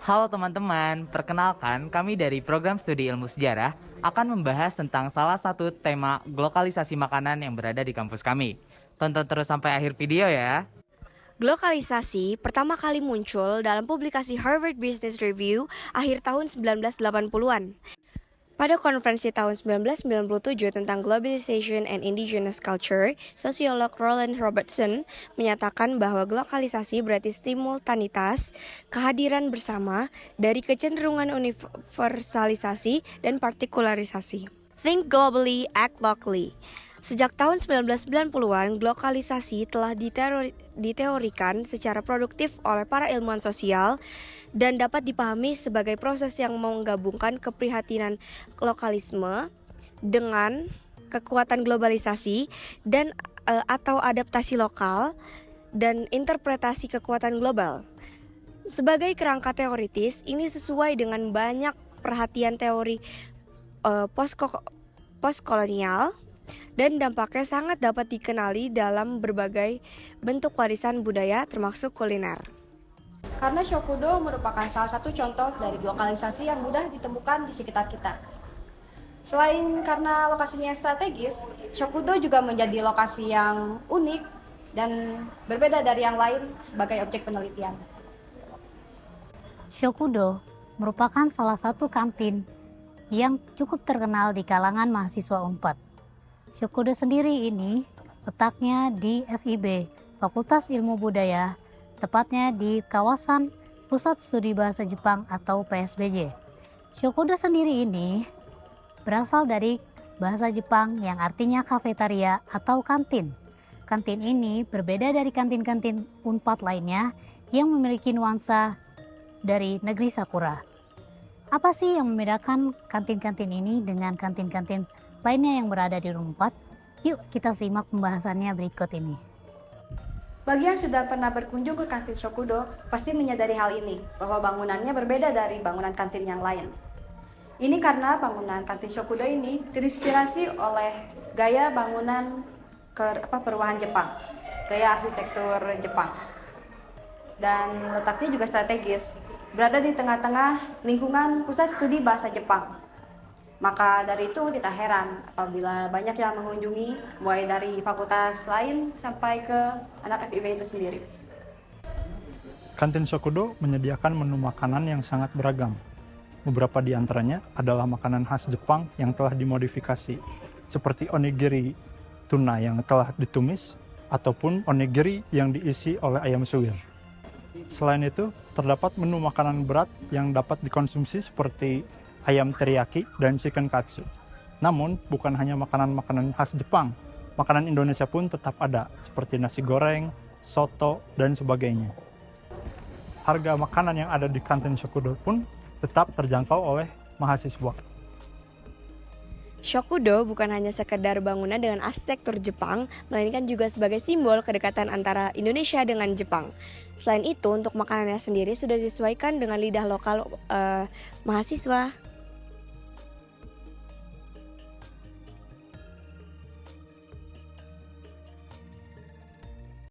Halo teman-teman, perkenalkan kami dari program studi ilmu sejarah akan membahas tentang salah satu tema globalisasi makanan yang berada di kampus kami. Tonton terus sampai akhir video ya. Globalisasi pertama kali muncul dalam publikasi Harvard Business Review akhir tahun 1980-an. Pada konferensi tahun 1997 tentang Globalization and Indigenous Culture, sosiolog Roland Robertson menyatakan bahwa globalisasi berarti simultanitas, kehadiran bersama dari kecenderungan universalisasi dan partikularisasi. Think globally, act locally. Sejak tahun 1990-an, globalisasi telah diteorikan secara produktif oleh para ilmuwan sosial dan dapat dipahami sebagai proses yang menggabungkan keprihatinan lokalisme dengan kekuatan globalisasi dan atau adaptasi lokal dan interpretasi kekuatan global. Sebagai kerangka teoritis, ini sesuai dengan banyak perhatian teori postkolonial dan dampaknya sangat dapat dikenali dalam berbagai bentuk warisan budaya termasuk kuliner. Karena Shokudo merupakan salah satu contoh dari lokalisasi yang mudah ditemukan di sekitar kita. Selain karena lokasinya yang strategis, Shokudo juga menjadi lokasi yang unik dan berbeda dari yang lain sebagai objek penelitian. Shokudo merupakan salah satu kantin yang cukup terkenal di kalangan mahasiswa Unpad. Shokudo sendiri ini letaknya di FIB, Fakultas Ilmu Budaya, tepatnya di kawasan Pusat Studi Bahasa Jepang atau PSBJ. Shokudo sendiri ini berasal dari bahasa Jepang yang artinya kafetaria atau kantin. Kantin ini berbeda dari kantin-kantin Unpad lainnya yang memiliki nuansa dari negeri Sakura. Apa sih yang membedakan kantin-kantin ini dengan kantin-kantin lainnya yang berada di Unpad? Yuk kita simak pembahasannya berikut ini. Bagi yang sudah pernah berkunjung ke kantin Shokudo, pasti menyadari hal ini, bahwa bangunannya berbeda dari bangunan kantin yang lain. Ini karena bangunan kantin Shokudo ini terinspirasi oleh gaya bangunan perumahan Jepang, gaya arsitektur Jepang. Dan letaknya juga strategis, berada di tengah-tengah lingkungan pusat studi bahasa Jepang. Maka dari itu tidak heran apabila banyak yang mengunjungi, mulai dari fakultas lain sampai ke anak FIB itu sendiri. Kantin Shokudo menyediakan menu makanan yang sangat beragam. Beberapa di antaranya adalah makanan khas Jepang yang telah dimodifikasi, seperti onigiri tuna yang telah ditumis, ataupun onigiri yang diisi oleh ayam suwir. Selain itu, terdapat menu makanan berat yang dapat dikonsumsi seperti ayam teriyaki dan chicken katsu. Namun, bukan hanya makanan-makanan khas Jepang, makanan Indonesia pun tetap ada, seperti nasi goreng, soto, dan sebagainya. Harga makanan yang ada di kantin Shokudo pun tetap terjangkau oleh mahasiswa. Shokudo bukan hanya sekedar bangunan dengan arsitektur Jepang, melainkan juga sebagai simbol kedekatan antara Indonesia dengan Jepang. Selain itu, untuk makanannya sendiri sudah disesuaikan dengan lidah lokal mahasiswa.